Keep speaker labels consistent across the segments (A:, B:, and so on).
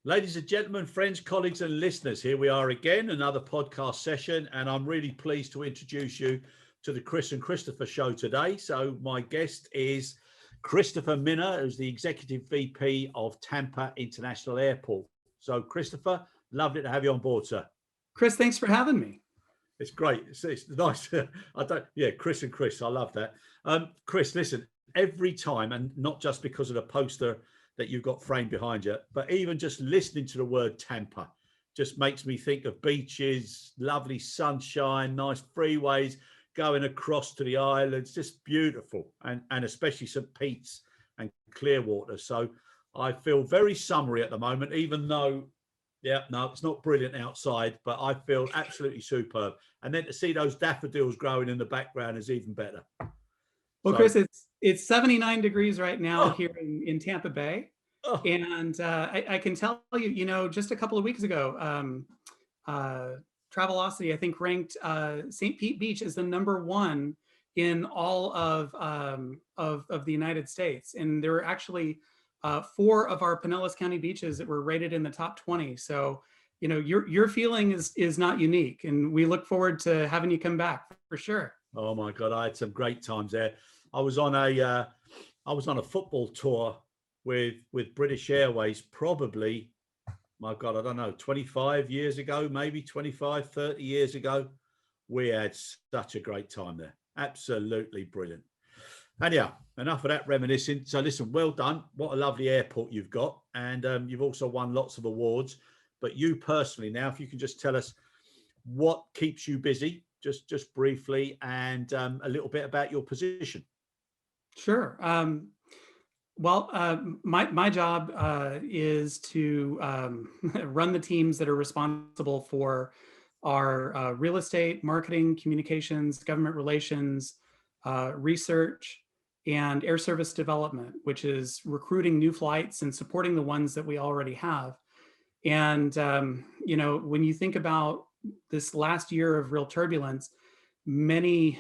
A: Ladies and gentlemen, friends, colleagues, and listeners, here we are again, another podcast session, and I'm really pleased to introduce you to the Chris and Christopher show today. So my guest is Christopher Minner, who's the Executive VP of Tampa International Airport. So Christopher, lovely to have you on board, sir.
B: Chris, thanks for having me.
A: It's great. It's nice. Chris and Chris, I love that. Chris, listen, every time, and not just because of the poster that you've got framed behind you, but even just listening to the word Tampa just makes me think of beaches, lovely sunshine, nice freeways going across to the islands, just beautiful, and especially St. Pete's and Clearwater. So I feel very summery at the moment, even though, it's not brilliant outside, but I feel absolutely superb. And then to see those daffodils growing in the background is even better.
B: Well, Chris, it's 79 degrees right now here in Tampa Bay. And I can tell you, just a couple of weeks ago, Travelocity, I think, ranked St. Pete Beach as the #1 in all of the United States. And there were actually 4 of our Pinellas County beaches that were rated in the top 20. So, your feeling is not unique, and we look forward to having you come back for sure.
A: Oh my God, I had some great times there. I was on a football tour with British Airways, probably, my God, I don't know, 25 years ago, maybe 25, 30 years ago. We had such a great time there. Absolutely brilliant. And enough of that reminiscing. So listen, well done. What a lovely airport you've got. And you've also won lots of awards. But you personally now, if you can just tell us what keeps you busy, just briefly, and a little bit about your position.
B: Sure. My job is to run the teams that are responsible for our real estate, marketing, communications, government relations, research, and air service development, which is recruiting new flights and supporting the ones that we already have. And, when you think about this last year of real turbulence, many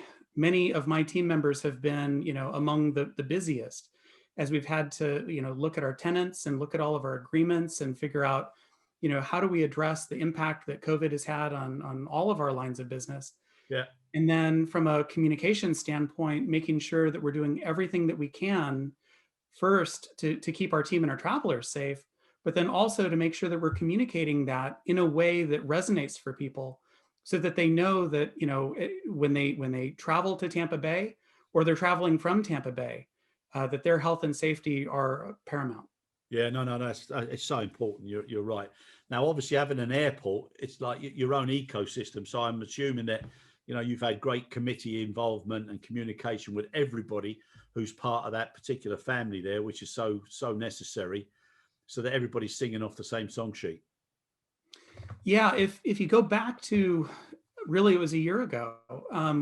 B: of my team members have been, among the busiest, as we've had to, look at our tenants and look at all of our agreements and figure out, how do we address the impact that COVID has had on all of our lines of business.
A: Yeah.
B: And then from a communication standpoint, making sure that we're doing everything that we can first to keep our team and our travelers safe, but then also to make sure that we're communicating that in a way that resonates for people so that they know that, when they travel to Tampa Bay or they're traveling from Tampa Bay, that their health and safety are paramount.
A: Yeah, no, it's so important. You're right. Now, obviously, having an airport, it's like your own ecosystem. So I'm assuming that, you've had great committee involvement and communication with everybody who's part of that particular family there, which is so necessary, so that everybody's singing off the same song sheet.
B: Yeah, if you go back to, really, it was a year ago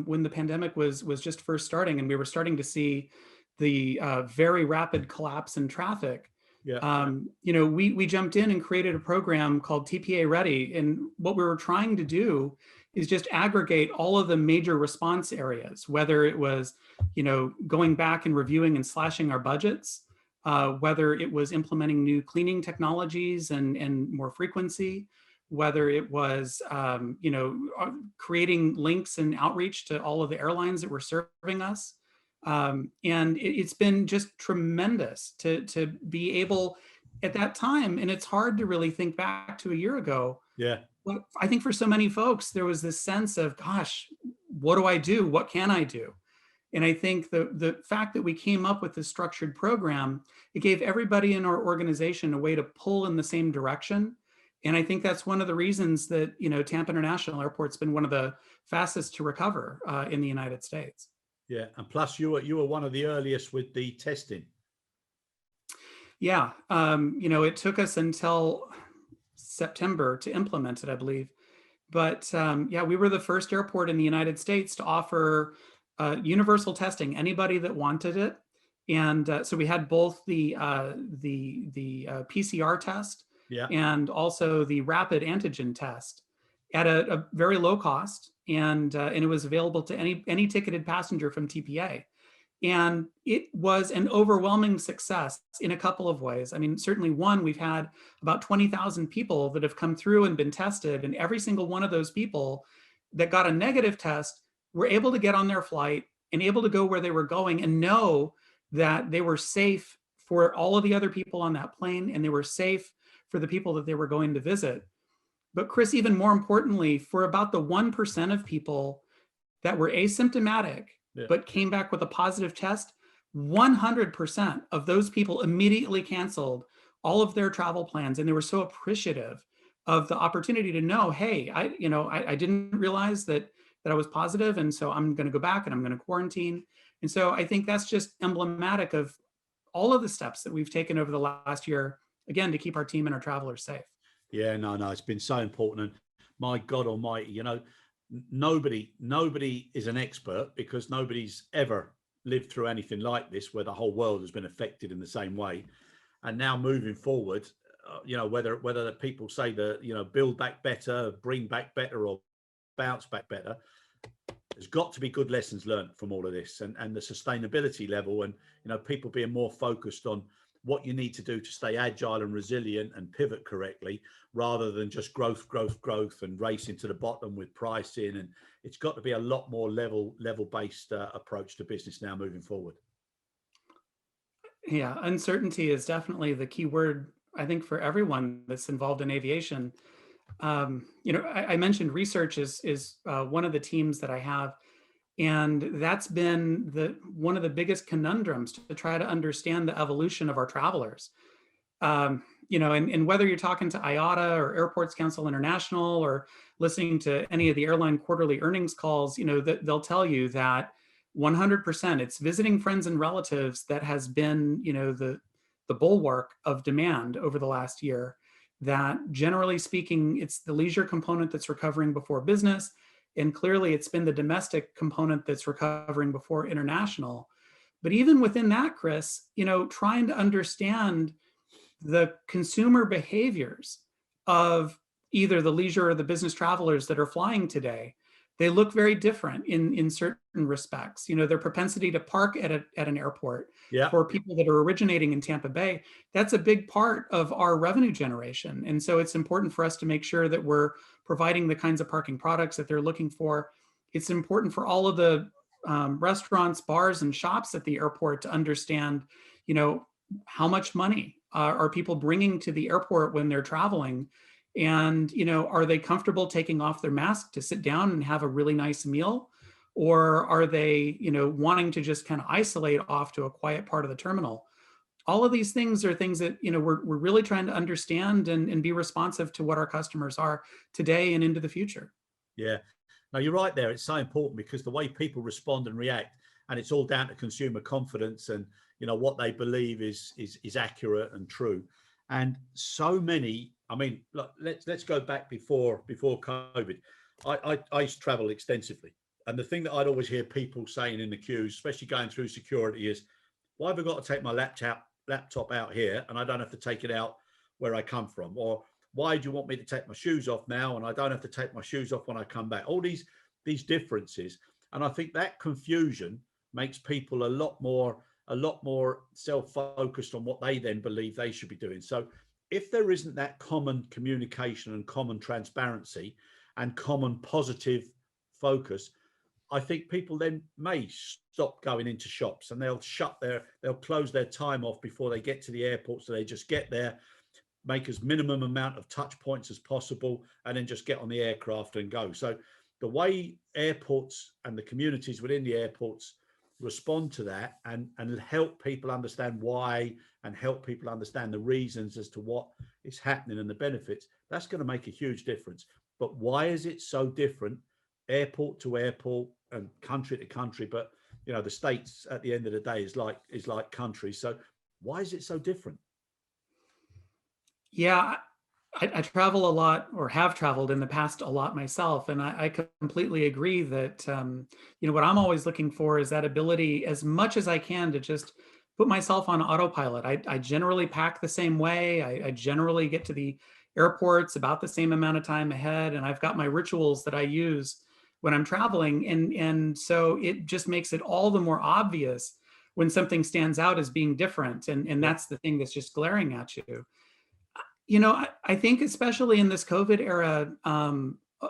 B: when the pandemic was just first starting, and we were starting to see the very rapid collapse in traffic.
A: Yeah.
B: We jumped in and created a program called TSA Ready, and what we were trying to do is just aggregate all of the major response areas, whether it was, going back and reviewing and slashing our budgets, whether it was implementing new cleaning technologies and more frequency, whether it was, creating links and outreach to all of the airlines that were serving us. And it's been just tremendous to be able at that time. And it's hard to really think back to a year ago.
A: Yeah.
B: But I think for so many folks, there was this sense of, gosh, what do I do? What can I do? And I think the fact that we came up with this structured program, it gave everybody in our organization a way to pull in the same direction. And I think that's one of the reasons that, Tampa International Airport's been one of the fastest to recover in the United States.
A: Yeah, and plus you were one of the earliest with the testing.
B: Yeah, it took us until September to implement it, I believe. But we were the first airport in the United States to offer universal testing, anybody that wanted it. And so we had both the PCR test and also the rapid antigen test at a very low cost, and it was available to any ticketed passenger from TPA. And it was an overwhelming success in a couple of ways. I mean, certainly one, we've had about 20,000 people that have come through and been tested, and every single one of those people that got a negative test were able to get on their flight and able to go where they were going and know that they were safe for all of the other people on that plane, and they were safe for the people that they were going to visit. But Chris, even more importantly, for about the 1% of people that were asymptomatic,
A: Yeah.
B: but came back with a positive test, 100% of those people immediately canceled all of their travel plans. And they were so appreciative of the opportunity to know, hey, I didn't realize that I was positive, and so I'm going to go back and I'm going to quarantine. And so I think that's just emblematic of all of the steps that we've taken over the last year, again, to keep our team and our travelers safe.
A: Yeah, no, it's been so important. And my God Almighty, nobody is an expert, because nobody's ever lived through anything like this where the whole world has been affected in the same way. And now moving forward, whether the people say that, build back better, bring back better, or bounce back better, there's got to be good lessons learned from all of this, and the sustainability level, and people being more focused on what you need to do to stay agile and resilient and pivot correctly, rather than just growth and racing to the bottom with pricing. And it's got to be a lot more level based approach to business now moving forward.
B: Yeah, uncertainty is definitely the key word, I think, for everyone that's involved in aviation. I mentioned research is one of the teams that I have, and that's been one of the biggest conundrums to try to understand the evolution of our travelers. And whether you're talking to IATA or Airports Council International, or listening to any of the airline quarterly earnings calls, they'll tell you that 100% it's visiting friends and relatives that has been, the bulwark of demand over the last year. That generally speaking, it's the leisure component that's recovering before business. And clearly it's been the domestic component that's recovering before international. But even within that, Chris, trying to understand the consumer behaviors of either the leisure or the business travelers that are flying today, they look very different in certain respects. Their propensity to park at an airport,
A: Yeah.
B: for people that are originating in Tampa Bay, that's a big part of our revenue generation. And so it's important for us to make sure that we're providing the kinds of parking products that they're looking for. It's important for all of the restaurants, bars, and shops at the airport to understand, how much money are people bringing to the airport when they're traveling? And, are they comfortable taking off their mask to sit down and have a really nice meal? Or are they, wanting to just kind of isolate off to a quiet part of the terminal? All of these things are things that, we're really trying to understand and be responsive to what our customers are today and into the future.
A: Yeah. No, you're right there. It's so important, because the way people respond and react, and it's all down to consumer confidence and, what they believe is accurate and true. And so many, I mean, look, let's go back before COVID. I used to travel extensively. And the thing that I'd always hear people saying in the queues, especially going through security, is, why have I got to take my laptop out here and I don't have to take it out where I come from? Or why do you want me to take my shoes off now and I don't have to take my shoes off when I come back? All these differences. And I think that confusion makes people a lot more self-focused on what they then believe they should be doing. So if there isn't that common communication and common transparency and common positive focus, I think people then may stop going into shops, and they'll close their time off before they get to the airport. So they just get there, make as minimum amount of touch points as possible, and then just get on the aircraft and go. So the way airports and the communities within the airports respond to that and help people understand why, and help people understand the reasons as to what is happening and the benefits, that's going to make a huge difference. But why is it so different airport to airport and country to country? But the States at the end of the day is like countries. So why is it so different?
B: Yeah, I travel a lot, or have traveled in the past a lot myself. And I completely agree that, what I'm always looking for is that ability, as much as I can, to just put myself on autopilot. I generally pack the same way. I generally get to the airports about the same amount of time ahead. And I've got my rituals that I use when I'm traveling. And so it just makes it all the more obvious when something stands out as being different, and that's the thing that's just glaring at you. I think especially in this COVID era,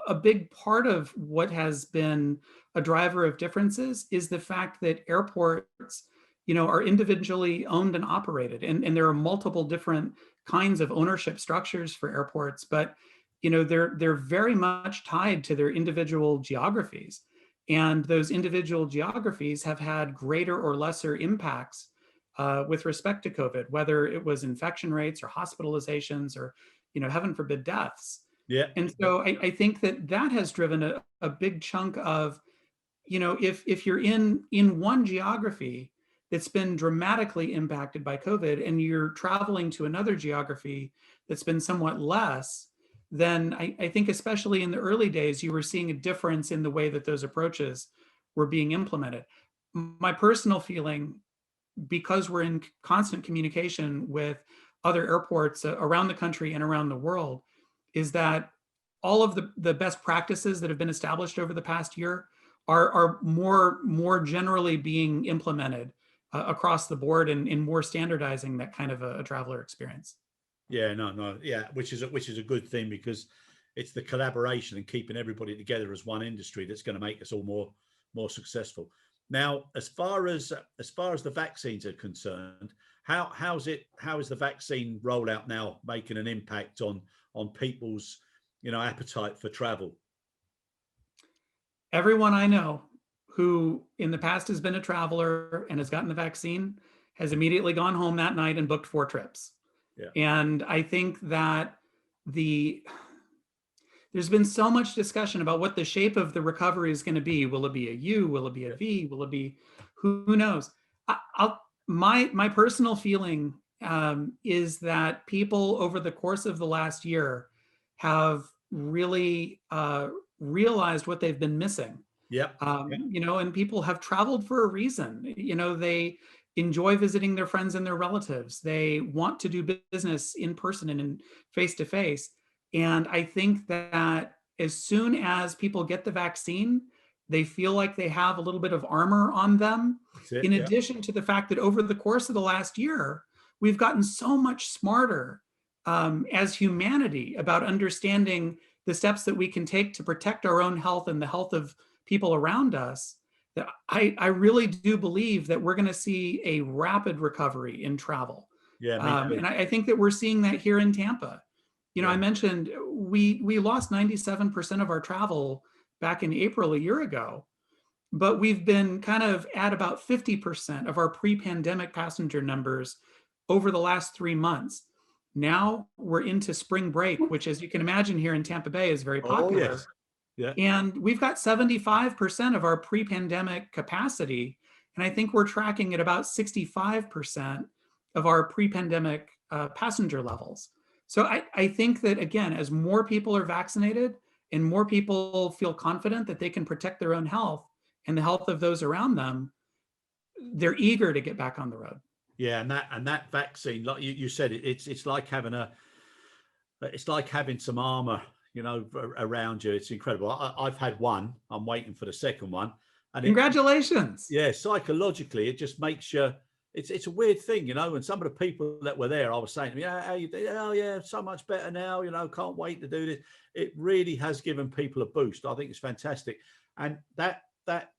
B: a big part of what has been a driver of differences is the fact that airports, are individually owned and operated, and there are multiple different kinds of ownership structures for airports, but they're very much tied to their individual geographies, and those individual geographies have had greater or lesser impacts with respect to COVID, whether it was infection rates or hospitalizations or, heaven forbid, deaths.
A: Yeah.
B: And so I think that has driven a big chunk of, if you're in one geography that's been dramatically impacted by COVID and you're traveling to another geography that's been somewhat less, then I think especially in the early days, you were seeing a difference in the way that those approaches were being implemented. My personal feeling, because we're in constant communication with other airports around the country and around the world, is that all of the best practices that have been established over the past year are more generally being implemented across the board and more standardizing that kind of a traveler experience.
A: Yeah, no, yeah, which is a good thing, because it's the collaboration and keeping everybody together as one industry that's going to make us all more successful. Now, as far as the vaccines are concerned, how is the vaccine rollout now making an impact on people's appetite for travel?
B: Everyone I know who in the past has been a traveler and has gotten the vaccine has immediately gone home that night and booked 4 trips.
A: Yeah.
B: And I think that there's been so much discussion about what the shape of the recovery is going to be. Will it be a U? Will it be a V? Will it be, who knows? My personal feeling is that people over the course of the last year have really realized what they've been missing.
A: Yeah.
B: And people have traveled for a reason. They enjoy visiting their friends and their relatives. They want to do business in person and in face to face. And I think that as soon as people get the vaccine, they feel like they have a little bit of armor on them. In addition to the fact that over the course of the last year, we've gotten so much smarter as humanity about understanding the steps that we can take to protect our own health and the health of people around us, that I really do believe that we're going to see a rapid recovery in travel.
A: Yeah,
B: and I think that we're seeing that here in Tampa. I mentioned we lost 97% of our travel back in April a year ago, but we've been kind of at about 50% of our pre-pandemic passenger numbers over the last 3 months. Now we're into spring break, which, as you can imagine, here in Tampa Bay is very popular.
A: Oh, yes. Yeah.
B: And we've got 75% of our pre-pandemic capacity. And I think we're tracking at about 65% of our pre-pandemic passenger levels. So I think that, again, as more people are vaccinated and more people feel confident that they can protect their own health and the health of those around them, they're eager to get back on the road.
A: Yeah, and that vaccine, like you said, it's like having some armor, around you. It's incredible. I've had one. I'm waiting for the second one. And
B: congratulations.
A: Psychologically, it just makes you. It's a weird thing, and some of the people that were there, I was saying to me, how you do? Oh yeah, so much better now. Can't wait to do this. It really has given people a boost. I think it's fantastic, and that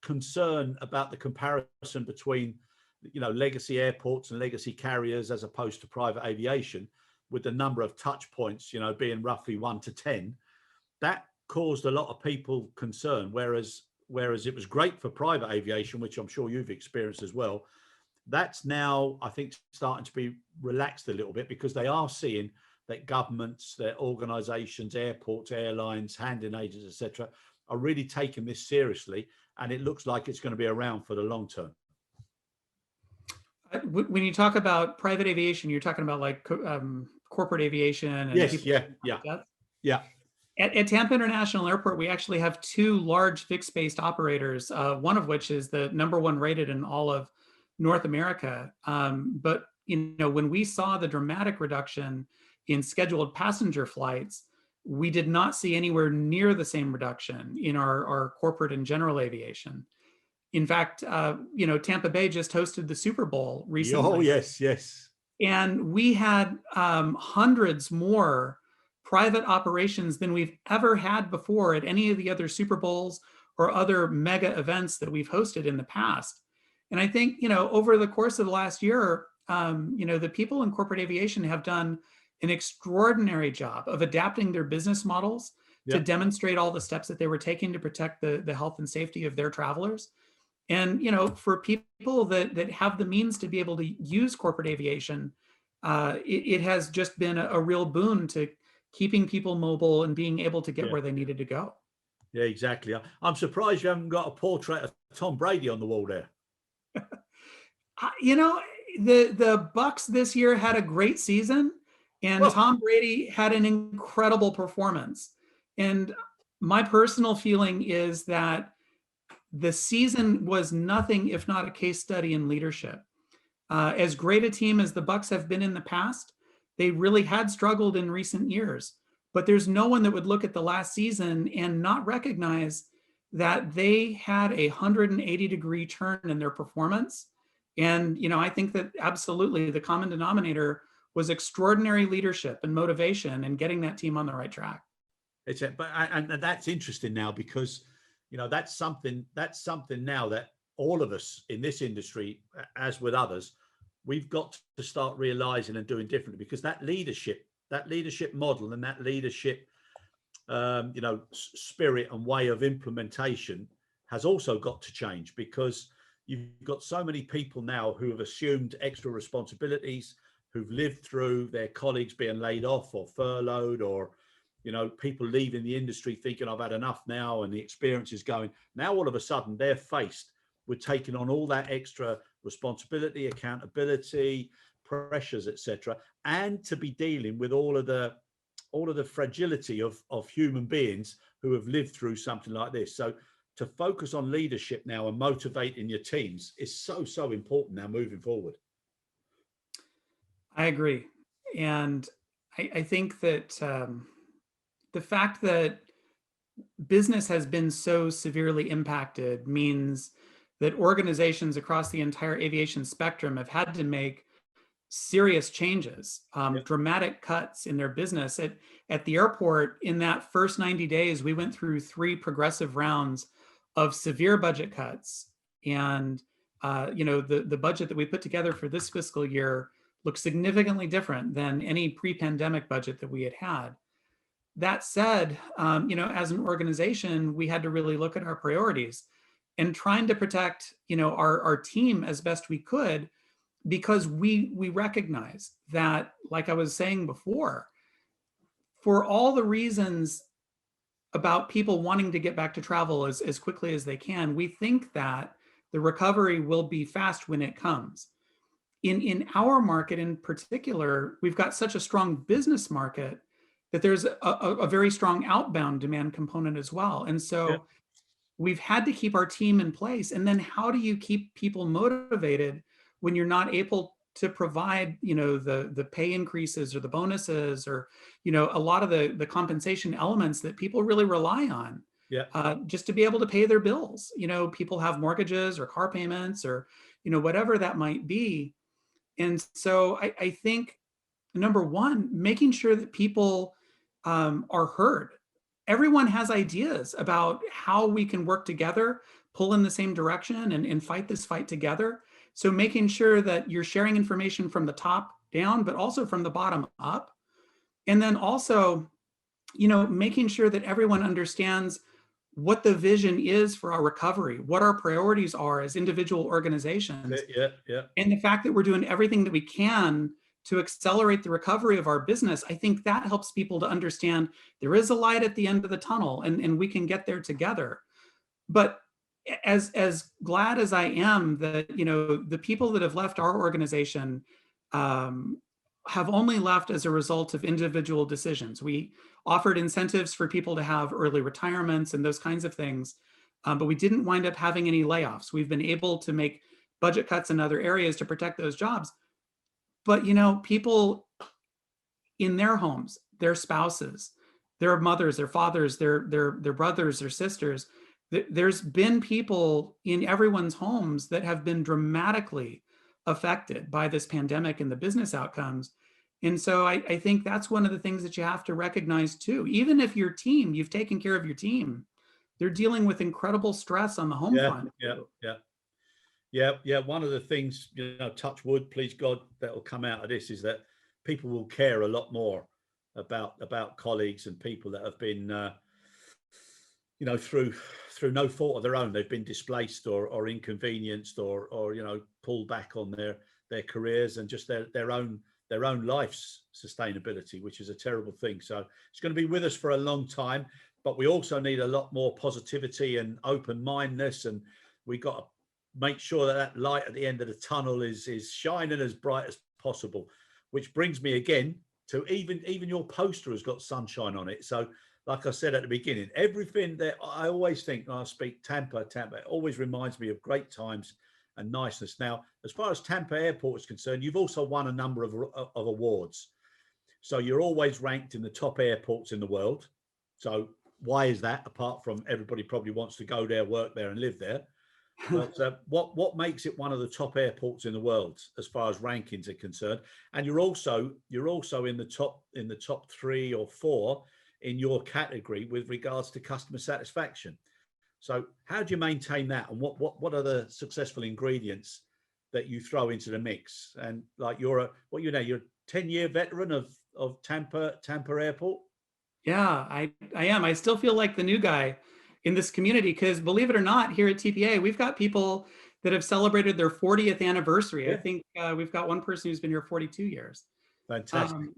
A: concern about the comparison between legacy airports and legacy carriers as opposed to private aviation, with the number of touch points being roughly 1 to 10, that caused a lot of people concern. Whereas it was great for private aviation, which I'm sure you've experienced as well. That's now, I think, starting to be relaxed a little bit, because they are seeing that governments, their organizations, airports, airlines, handling agents, etc., are really taking this seriously, and it looks like it's going to be around for the long term.
B: When you talk about private aviation, you're talking about like corporate aviation. And
A: yes, yeah.
B: At Tampa International Airport, we actually have 2 large fixed-based operators, one of which is the #1 rated in all of North America. But when we saw the dramatic reduction in scheduled passenger flights, we did not see anywhere near the same reduction in our corporate and general aviation. In fact, Tampa Bay just hosted the Super Bowl
A: Oh,
B: recently.
A: yes, yes.
B: And we had hundreds more private operations than we've ever had before at any of the other Super Bowls or other mega events that we've hosted in the past. And I think, over the course of the last year, the people in corporate aviation have done an extraordinary job of adapting their business models to
A: Yeah.
B: demonstrate all the steps that they were taking to protect the health and safety of their travelers. And for people that have the means to be able to use corporate aviation, it has just been a real boon to keeping people mobile and being able to get
A: Yeah.
B: where they needed to go.
A: Yeah, exactly. I'm surprised you haven't got a portrait of Tom Brady on the wall there.
B: The Bucs this year had a great season, and
A: Well,
B: Tom Brady had an incredible performance. And my personal feeling is that the season was nothing if not a case study in leadership. As great a team as the Bucs have been in the past, they really had struggled in recent years. But there's no one that would look at the last season and not recognize that they had a 180-degree turn in their performance. And I think that absolutely the common denominator was extraordinary leadership and motivation and getting that team on the right track.
A: and that's interesting now because that's something now that all of us in this industry, as with others, we've got to start realizing and doing differently, because that leadership model and that leadership spirit and way of implementation has also got to change, because you've got so many people now who have assumed extra responsibilities, who've lived through their colleagues being laid off or furloughed, or people leaving the industry thinking I've had enough now, and the experience is going. Now all of a sudden they're faced with taking on all that extra responsibility, accountability, pressures, etc., and to be dealing with all of the fragility of human beings who have lived through something like this. So to focus on leadership now and motivating your teams is so important now moving forward.
B: I agree. And I think that the fact that business has been so severely impacted means that organizations across the entire aviation spectrum have had to make serious changes, dramatic cuts in their business. At the airport, in that first 90 days, we went through 3 progressive rounds of severe budget cuts. And the budget that we put together for this fiscal year looks significantly different than any pre-pandemic budget that we had had. That said, as an organization, we had to really look at our priorities and trying to protect, our team as best we could, because we recognize that, like I was saying before, for all the reasons about people wanting to get back to travel as quickly as they can, we think that the recovery will be fast when it comes. In our market in particular, we've got such a strong business market that there's a very strong outbound demand component as well. And so we've had to keep our team in place. And then how do you keep people motivated when you're not able to provide, the pay increases or the bonuses or, a lot of the compensation elements that people really rely on just to be able to pay their bills? People have mortgages or car payments or, whatever that might be. And so I think, number one, making sure that people are heard. Everyone has ideas about how we can work together, pull in the same direction, and fight this fight together. So making sure that you're sharing information from the top down, but also from the bottom up. And then also, making sure that everyone understands what the vision is for our recovery, what our priorities are as individual organizations. And the fact that we're doing everything that we can to accelerate the recovery of our business, I think that helps people to understand there is a light at the end of the tunnel, and we can get there together. But as glad as I am that, the people that have left our organization have only left as a result of individual decisions. We offered incentives for people to have early retirements and those kinds of things, but we didn't wind up having any layoffs. We've been able to make budget cuts in other areas to protect those jobs. But, people in their homes, their spouses, their mothers, their fathers, their brothers, their sisters, There's been people in everyone's homes that have been dramatically affected by this pandemic and the business outcomes. And so I think that's one of the things that you have to recognize too. Even if your team, you've taken care of your team, they're dealing with incredible stress on the home
A: Yeah,
B: front.
A: yeah, yeah. Yeah, yeah. One of the things, touch wood, please God, that will come out of this is that people will care a lot more about colleagues and people that have been, through no fault of their own, they've been displaced or inconvenienced or pulled back on their careers and just their own life's sustainability, which is a terrible thing. So it's going to be with us for a long time, but we also need a lot more positivity and open-mindedness, and we got to make sure that light at the end of the tunnel is shining as bright as possible. Which brings me again to even your poster has got sunshine on it. So like I said at the beginning, everything that I always think when I speak Tampa, it always reminds me of great times and niceness. Now, as far as Tampa Airport is concerned, you've also won a number of awards. So you're always ranked in the top airports in the world. So why is that? Apart from everybody probably wants to go there, work there and live there. But what makes it one of the top airports in the world as far as rankings are concerned? And you're also in the top 3 or 4 in your category with regards to customer satisfaction. So how do you maintain that, and what are the successful ingredients that you throw into the mix? And like you're a 10-year veteran of Tampa Airport.
B: Yeah, I am. I still feel like the new guy in this community because, believe it or not, here at TPA, we've got people that have celebrated their 40th anniversary.
A: Yeah.
B: I think we've got one person who's been here 42 years.
A: Fantastic.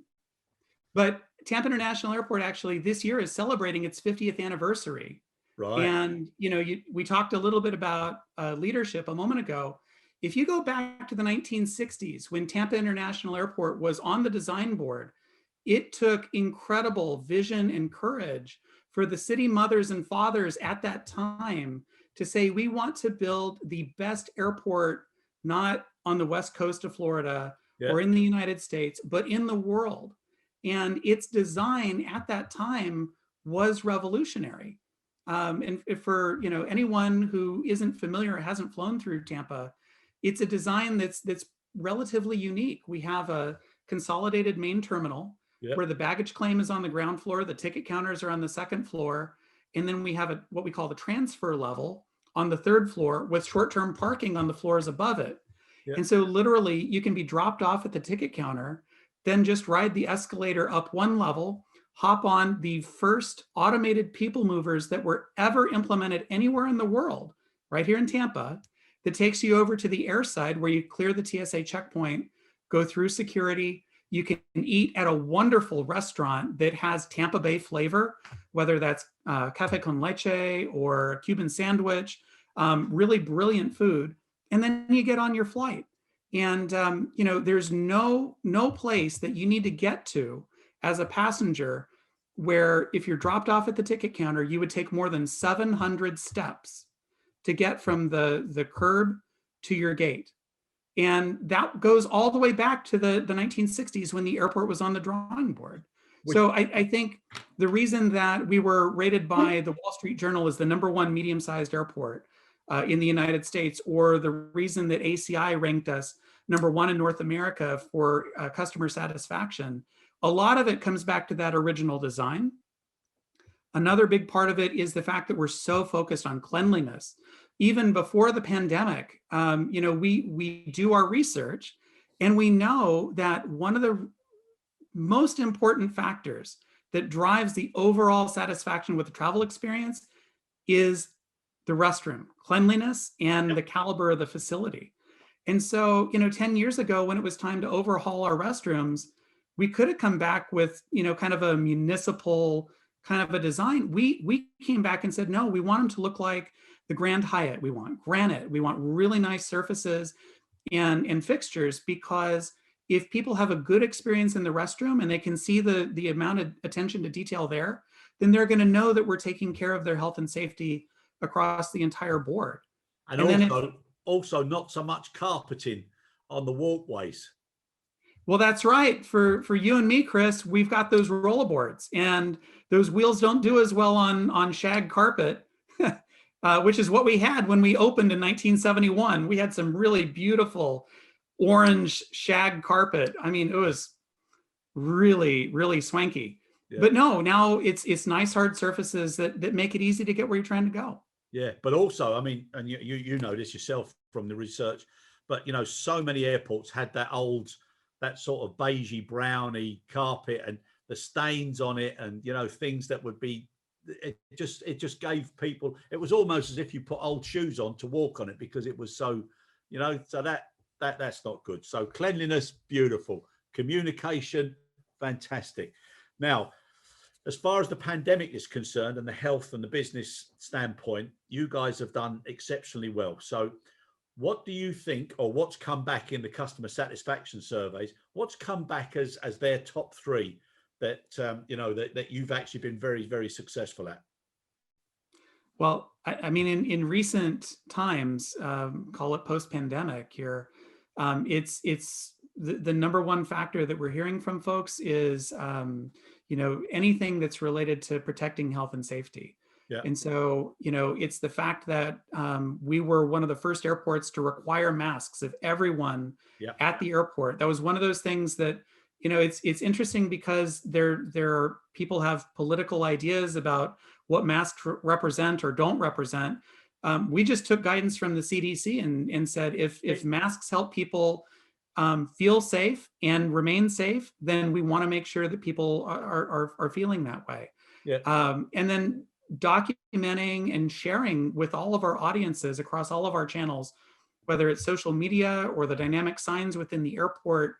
B: But Tampa International Airport actually this year is celebrating its 50th anniversary.
A: Right.
B: And we talked a little bit about leadership a moment ago. If you go back to the 1960s, when Tampa International Airport was on the design board, it took incredible vision and courage for the city mothers and fathers at that time to say, we want to build the best airport, not on the west coast of Florida or in the United States, but in the world. And its design at that time was revolutionary. And for anyone who isn't familiar or hasn't flown through Tampa, it's a design that's relatively unique. We have a consolidated main terminal where the baggage claim is on the ground floor, the ticket counters are on the second floor, and then we have what we call the transfer level on the third floor with short-term parking on the floors above it. And so literally you can be dropped off at the ticket counter, then just ride the escalator up one level, hop on the first automated people movers that were ever implemented anywhere in the world, right here in Tampa, that takes you over to the air side where you clear the TSA checkpoint, go through security. You can eat at a wonderful restaurant that has Tampa Bay flavor, whether that's cafe con leche or a Cuban sandwich, really brilliant food. And then you get on your flight. And there's no place that you need to get to as a passenger where if you're dropped off at the ticket counter, you would take more than 700 steps to get from the curb to your gate. And that goes all the way back to the 1960s when the airport was on the drawing board. So I think the reason that we were rated by the Wall Street Journal as the #1 medium-sized airport in the United States, or the reason that ACI ranked us #1 in North America for customer satisfaction, a lot of it comes back to that original design. Another big part of it is the fact that we're so focused on cleanliness. Even before the pandemic, we do our research and we know that one of the most important factors that drives the overall satisfaction with the travel experience is the restroom, cleanliness, and the caliber of the facility. And so, 10 years ago, when it was time to overhaul our restrooms, we could have come back with, kind of a municipal kind of a design. We came back and said, no, we want them to look like the Grand Hyatt. We want granite. We want really nice surfaces and fixtures, because if people have a good experience in the restroom and they can see the amount of attention to detail there, then they're going to know that we're taking care of their health and safety across the entire board.
A: And also not so much carpeting on the walkways.
B: Well, that's right. For you and me, Chris, we've got those rollerboards, and those wheels don't do as well on shag carpet which is what we had when we opened in 1971. We had some really beautiful orange shag carpet. I mean, it was really, really swanky.
A: Yeah.
B: But no, now it's nice hard surfaces that make it easy to get where you're trying to go.
A: Yeah, but also, I mean, and you know this yourself from the research, but so many airports had that sort of beigey browny carpet and the stains on it, and things that would be, it just gave people, it was almost as if you put old shoes on to walk on it, because it was so, so that's not good. So cleanliness, beautiful. Communication, fantastic. Now, as far as the pandemic is concerned and the health and the business standpoint, you guys have done exceptionally well. So what do you think, or what's come back in the customer satisfaction surveys? What's come back as their top three that, that you've actually been very, very successful at?
B: Well, I mean, in recent times, call it post-pandemic here, it's the number one factor that we're hearing from folks is, anything that's related to protecting health and safety.
A: Yeah.
B: And so, it's the fact that we were one of the first airports to require masks of everyone at the airport. That was one of those things that, it's interesting because there people have political ideas about what masks represent or don't represent. We just took guidance from the CDC and said, if masks help people feel safe and remain safe, then we want to make sure that people are feeling that way.
A: Yeah.
B: And then documenting and sharing with all of our audiences across all of our channels, whether it's social media or the dynamic signs within the airport,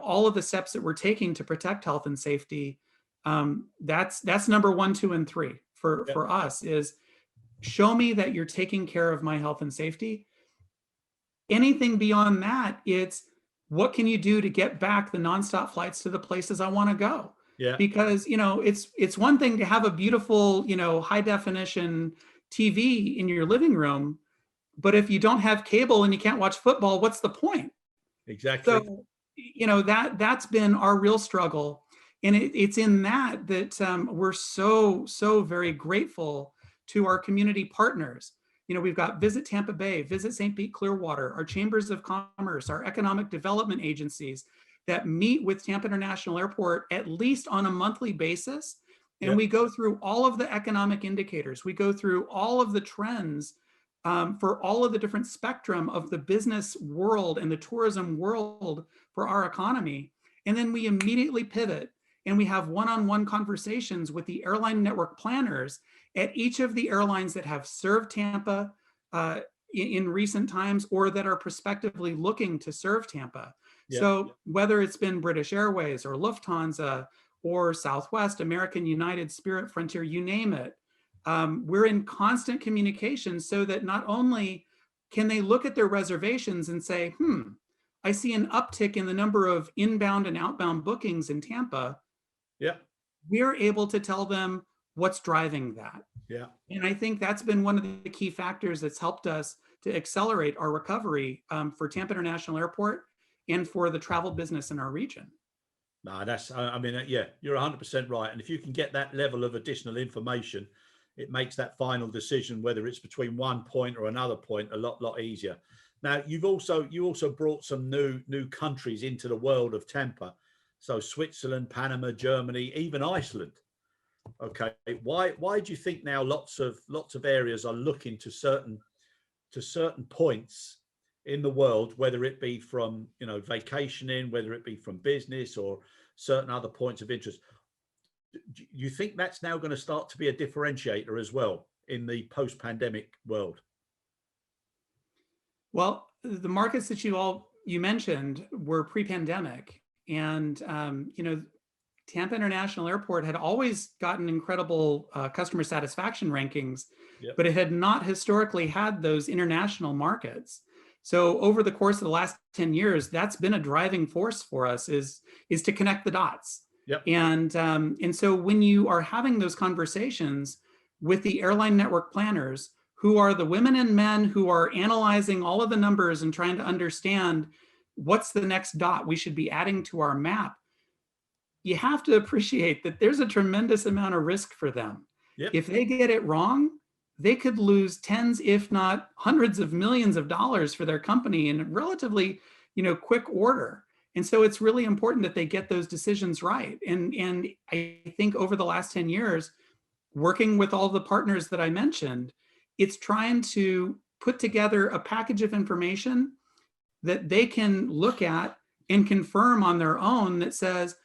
B: all of the steps that we're taking to protect health and safety. That's number 1, 2, and 3 for us, is show me that you're taking care of my health and safety. Anything beyond that, it's what can you do to get back the nonstop flights to the places I want to go?
A: Yeah.
B: Because, it's one thing to have a beautiful, high definition TV in your living room, but if you don't have cable and you can't watch football, what's the point?
A: Exactly.
B: So, that's been our real struggle. And it's in that we're so very grateful to our community partners. We've got Visit Tampa Bay, Visit St. Pete Clearwater, our chambers of commerce, our economic development agencies that meet with Tampa International Airport at least on a monthly basis. And we go through all of the economic indicators. We go through all of the trends for all of the different spectrum of the business world and the tourism world for our economy. And then we immediately pivot and we have one-on-one conversations with the airline network planners at each of the airlines that have served Tampa in recent times or that are prospectively looking to serve Tampa. So whether it's been British Airways or Lufthansa or Southwest, American, United, Spirit, Frontier, you name it, we're in constant communication so that not only can they look at their reservations and say, I see an uptick in the number of inbound and outbound bookings in Tampa.
A: Yeah.
B: We're able to tell them what's driving that.
A: Yeah.
B: And I think that's been one of the key factors that's helped us to accelerate our recovery for Tampa International Airport and for the travel business in our region.
A: No, you're 100% right. And if you can get that level of additional information, it makes that final decision, whether it's between one point or another point, a lot easier. Now, you also brought some new countries into the world of Tampa. So Switzerland, Panama, Germany, even Iceland. Okay, why do you think now lots of areas are looking to certain points in the world, whether it be from vacationing, whether it be from business or certain other points of interest? Do you think that's now going to start to be a differentiator as well in the post-pandemic world?
B: Well, the markets that you mentioned were pre-pandemic, and Tampa International Airport had always gotten incredible customer satisfaction rankings, but it had not historically had those international markets. So over the course of the last 10 years, that's been a driving force for us is to connect the dots. And so when you are having those conversations with the airline network planners, who are the women and men who are analyzing all of the numbers and trying to understand what's the next dot we should be adding to our map, you have to appreciate that there's a tremendous amount of risk for them. If they get it wrong, they could lose tens, if not hundreds of millions of dollars for their company in relatively, quick order. And so it's really important that they get those decisions right. And I think over the last 10 years, working with all the partners that I mentioned, it's trying to put together a package of information that they can look at and confirm on their own that says,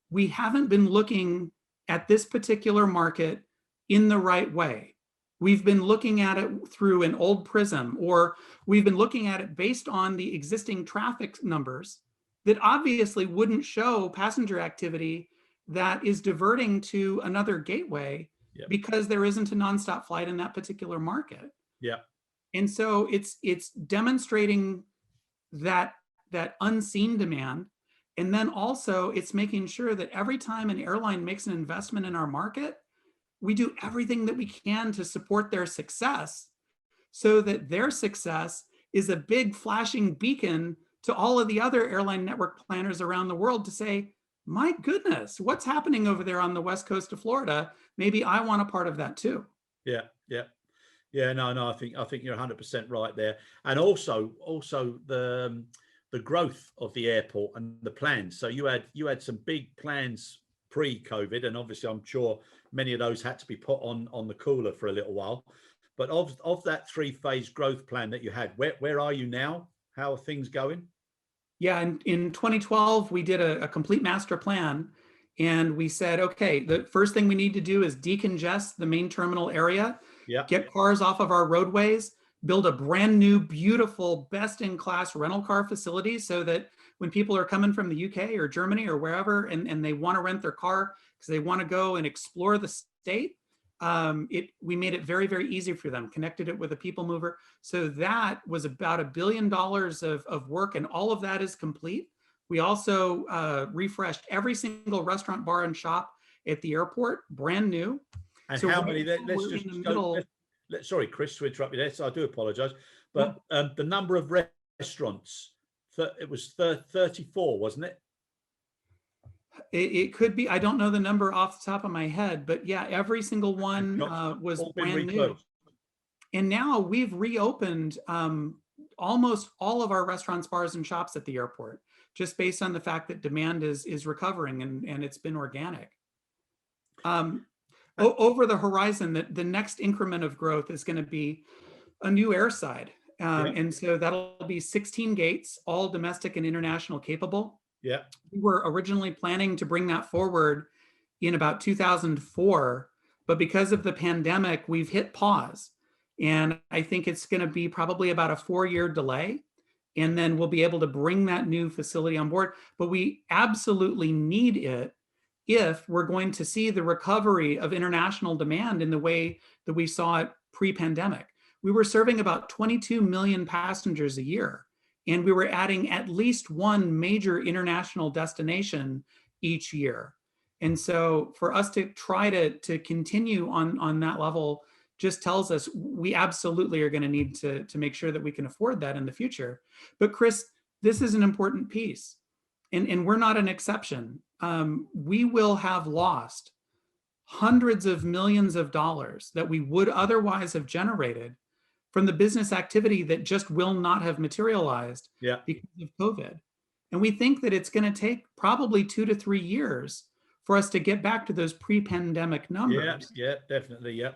B: we haven't been looking at this particular market in the right way. We've been looking at it through an old prism, or we've been looking at it based on the existing traffic numbers that obviously wouldn't show passenger activity that is diverting to another gateway. Yep. Because there isn't a nonstop flight in that particular market.
A: Yeah.
B: And so it's demonstrating that unseen demand. And then also it's making sure that every time an airline makes an investment in our market, we do everything that we can to support their success, so that their success is a big flashing beacon to all of the other airline network planners around the world to say, my goodness, what's happening over there on the west coast of Florida? Maybe I want a part of that too.
A: Yeah. No, I think you're 100% right there. And also the growth of the airport and the plans. So you had some big plans pre-COVID, and obviously I'm sure many of those had to be put on the cooler for a little while. But of that 3-phase growth plan that you had, where are you now? How are things going?
B: Yeah, in 2012, we did a complete master plan, and we said, okay, the first thing we need to do is decongest the main terminal area, get cars off of our roadways, build a brand new, beautiful, best-in-class rental car facility so that when people are coming from the UK or Germany or wherever, and they want to rent their car because they want to go and explore the state, we made it very, very easy for them, connected it with a people mover. So that was about $1 billion of work, and all of that is complete. We also refreshed every single restaurant, bar, and shop at the airport, brand new.
A: And so how many? Let's just go. Sorry, Chris, to interrupt you there. So I do apologize, but the number of restaurants, it was 34, wasn't it?
B: It could be. I don't know the number off the top of my head, but yeah, every single one was brand new. And now we've reopened almost all of our restaurants, bars, and shops at the airport, just based on the fact that demand is recovering, and it's been organic. Over the horizon, the next increment of growth is going to be a new airside. And so that'll be 16 gates, all domestic and international capable.
A: Yeah.
B: We were originally planning to bring that forward in about 2004, but because of the pandemic, we've hit pause. And I think it's going to be probably about a 4-year delay. And then we'll be able to bring that new facility on board. But we absolutely need it if we're going to see the recovery of international demand in the way that we saw it pre-pandemic. We were serving about 22 million passengers a year, and we were adding at least one major international destination each year. And so for us to try to continue on that level just tells us we absolutely are going to need to make sure that we can afford that in the future. But Chris, this is an important piece, and we're not an exception. We will have lost hundreds of millions of dollars that we would otherwise have generated from the business activity that just will not have materialized because of COVID. And we think that it's going to take probably 2 to 3 years for us to get back to those pre-pandemic numbers.
A: Yeah, definitely, yeah.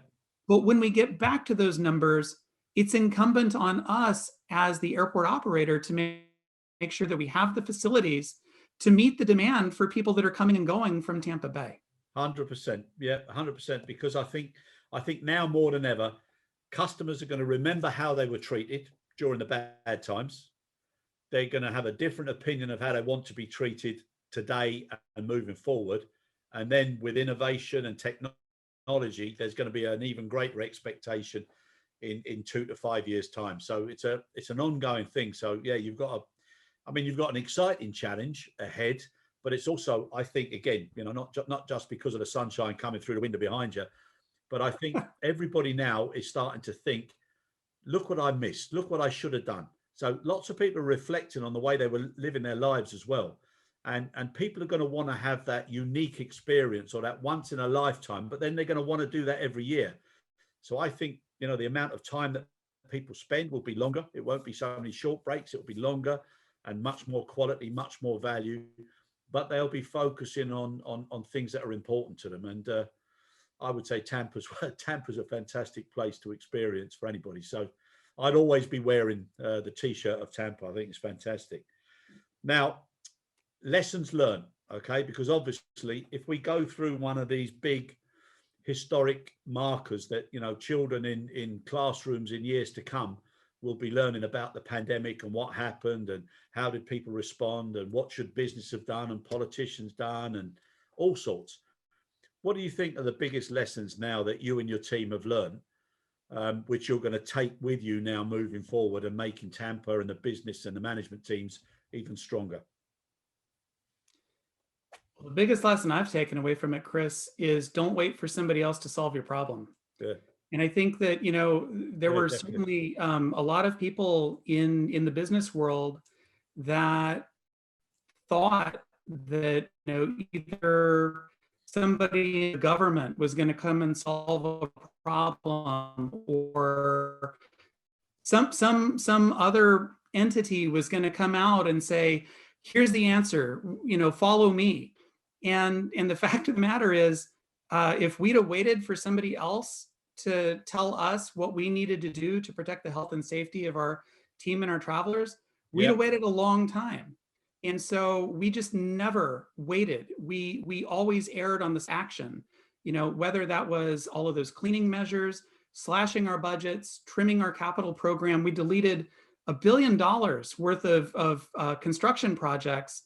B: But when we get back to those numbers, it's incumbent on us as the airport operator to make sure that we have the facilities to meet the demand for people that are coming and going from Tampa Bay.
A: 100%, yeah, 100%. Because I think now more than ever, customers are going to remember how they were treated during the bad times. They're going to have a different opinion of how they want to be treated today and moving forward. And then with innovation and technology, there's going to be an even greater expectation in 2 to 5 years' time. So it's an ongoing thing. So yeah, you've got an exciting challenge ahead, but it's also, I think, again, not just because of the sunshine coming through the window behind you, but I think everybody now is starting to think, look what I missed, look what I should have done. So lots of people are reflecting on the way they were living their lives as well. And people are going to want to have that unique experience or that once in a lifetime, but then they're going to want to do that every year. So I think the amount of time that people spend will be longer. It won't be so many short breaks. It will be longer and much more quality, much more value. But they'll be focusing on things that are important to them. And I would say Tampa's a fantastic place to experience for anybody. So I'd always be wearing the T-shirt of Tampa. I think it's fantastic. Now, lessons learned, okay? Because obviously, if we go through one of these big historic markers that, children in classrooms in years to come will be learning about the pandemic and what happened and how did people respond and what should business have done and politicians done and all sorts. What do you think are the biggest lessons now that you and your team have learned, which you're going to take with you now moving forward and making Tampa and the business and the management teams even stronger?
B: Well, the biggest lesson I've taken away from it, Chris, is don't wait for somebody else to solve your problem.
A: Yeah.
B: And I think that, there were
A: definitely.
B: certainly a lot of people in the business world that thought that, either somebody in the government was going to come and solve a problem, or some other entity was going to come out and say, here's the answer, follow me. And the fact of the matter is, if we'd have waited for somebody else to tell us what we needed to do to protect the health and safety of our team and our travelers, we'd have waited a long time. And so we just never waited. We always erred on this action, whether that was all of those cleaning measures, slashing our budgets, trimming our capital program. We deleted $1 billion worth of construction projects,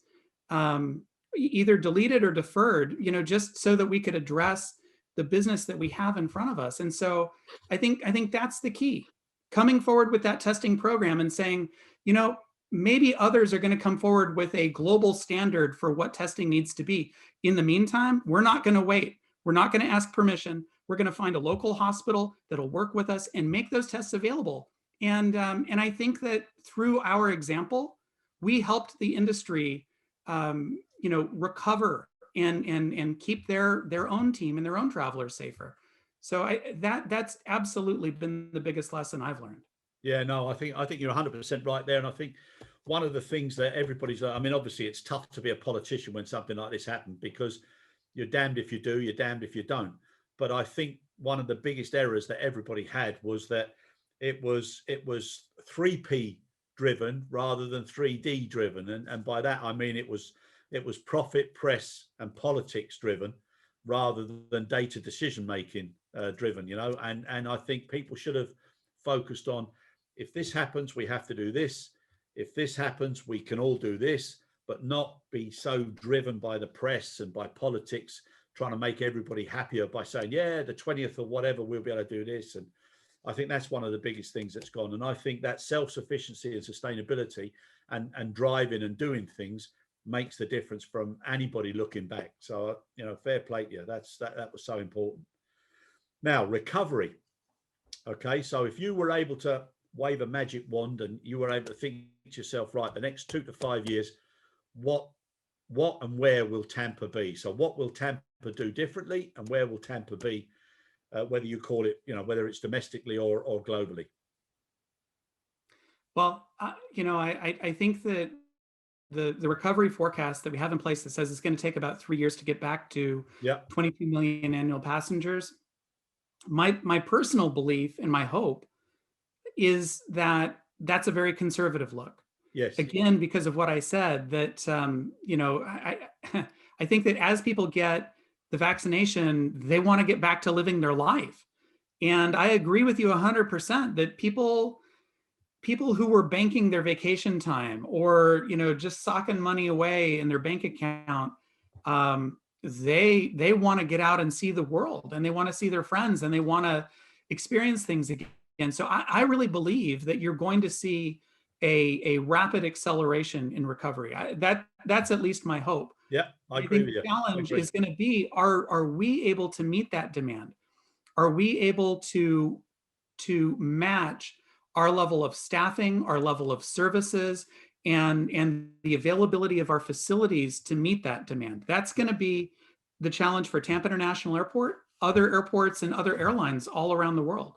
B: either deleted or deferred, just so that we could address the business that we have in front of us. And so I think that's the key. Coming forward with that testing program and saying, maybe others are going to come forward with a global standard for what testing needs to be. In the meantime, we're not going to wait. We're not going to ask permission. We're going to find a local hospital that'll work with us and make those tests available. And I think that through our example, we helped the industry, recover and keep their own team and their own travelers safer. So that's absolutely been the biggest lesson I've learned.
A: Yeah, no, I think you're 100% right there. And I think one of the things that everybody's, obviously it's tough to be a politician when something like this happens, because you're damned if you do, you're damned if you don't. But I think one of the biggest errors that everybody had was that it was 3P driven rather than 3D driven. And by that, I mean, it was profit, press and politics driven rather than data decision making driven, and I think people should have focused on, if this happens, we have to do this. If this happens, we can all do this, but not be so driven by the press and by politics, trying to make everybody happier by saying, yeah, the 20th or whatever, we'll be able to do this. And I think that's one of the biggest things that's gone. And I think that self-sufficiency and sustainability and driving and doing things makes the difference from anybody looking back. So, fair play to you. That was so important. Now, recovery. Okay, so if you were able to wave a magic wand and you were able to think to yourself, right, the next 2 to 5 years, what and where will Tampa be? So what will Tampa do differently, and where will Tampa be, whether you call it, whether it's domestically or globally?
B: Well, I think that the recovery forecast that we have in place that says it's going to take about 3 years to get back to 22 million annual passengers. My personal belief and my hope is that that's a very conservative look.
A: Yes.
B: Again, because of what I said, that I think that as people get the vaccination, they want to get back to living their life. And I agree with you 100% that people who were banking their vacation time or, just socking money away in their bank account, they want to get out and see the world, and they want to see their friends, and they want to experience things again. And so I really believe that you're going to see a rapid acceleration in recovery. That's at least my hope.
A: Yeah, I agree with you.
B: The challenge is going to be, are we able to meet that demand? Are we able to match our level of staffing, our level of services, and the availability of our facilities to meet that demand? That's going to be the challenge for Tampa International Airport, other airports, and other airlines all around the world.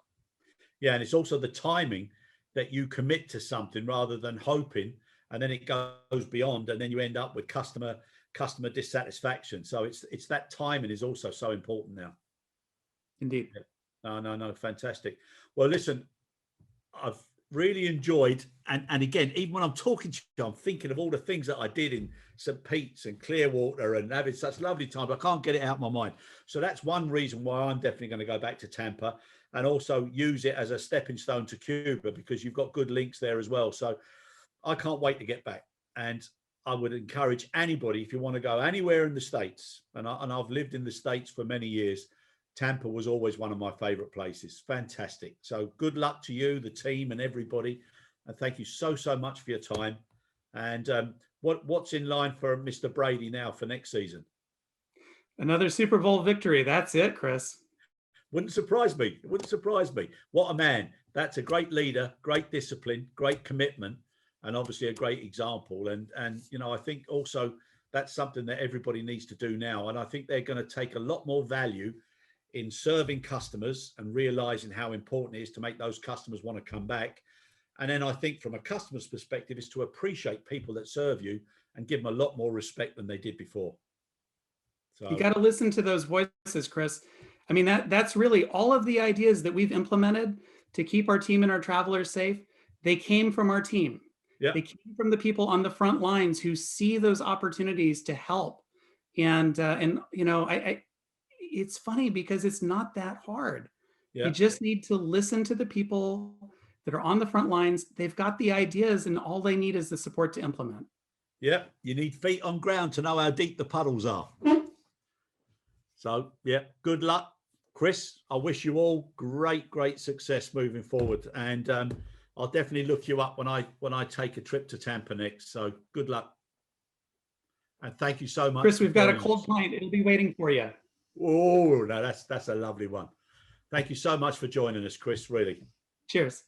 A: Yeah, and it's also the timing that you commit to something rather than hoping, and then it goes beyond, and then you end up with customer dissatisfaction. So it's that timing is also so important now.
B: Indeed.
A: Yeah. No, fantastic. Well, listen, I've really enjoyed, and again, even when I'm talking to you, I'm thinking of all the things that I did in St. Pete's and Clearwater and having such lovely times. I can't get it out of my mind. So that's one reason why I'm definitely going to go back to Tampa, and also use it as a stepping stone to Cuba, because you've got good links there as well. So I can't wait to get back. And I would encourage anybody, if you want to go anywhere in the States, and I've lived in the States for many years, Tampa was always one of my favorite places. Fantastic. So good luck to you, the team, and everybody. And thank you so much for your time. And what's in line for Mr. Brady now for next season?
B: Another Super Bowl victory. That's it, Chris.
A: Wouldn't surprise me. It wouldn't surprise me. What a man. That's a great leader, great discipline, great commitment, and obviously a great example. And you know, I think also that's something that everybody needs to do now. And I think they're going to take a lot more value in serving customers and realizing how important it is to make those customers want to come back. And then I think from a customer's perspective is to appreciate people that serve you and give them a lot more respect than they did before. So
B: you got to listen to those voices, Chris. I mean, that's really all of the ideas that we've implemented to keep our team and our travelers safe. They came from our team.
A: yeah,
B: They came from the people on the front lines who see those opportunities to help. And you know, it's funny because it's not that hard.
A: yeah,
B: You just need to listen to the people that are on the front lines. They've got the ideas, and all they need is the support to implement.
A: yeah. You need feet on ground to know how deep the puddles are. So yeah, good luck, Chris. I wish you all great success moving forward. And I'll definitely look you up when I take a trip to Tampa next. So good luck. And thank you so much.
B: Chris, we've got a cold pint. It'll be waiting for you.
A: Oh, no, that's a lovely one. Thank you so much for joining us, Chris, really.
B: Cheers.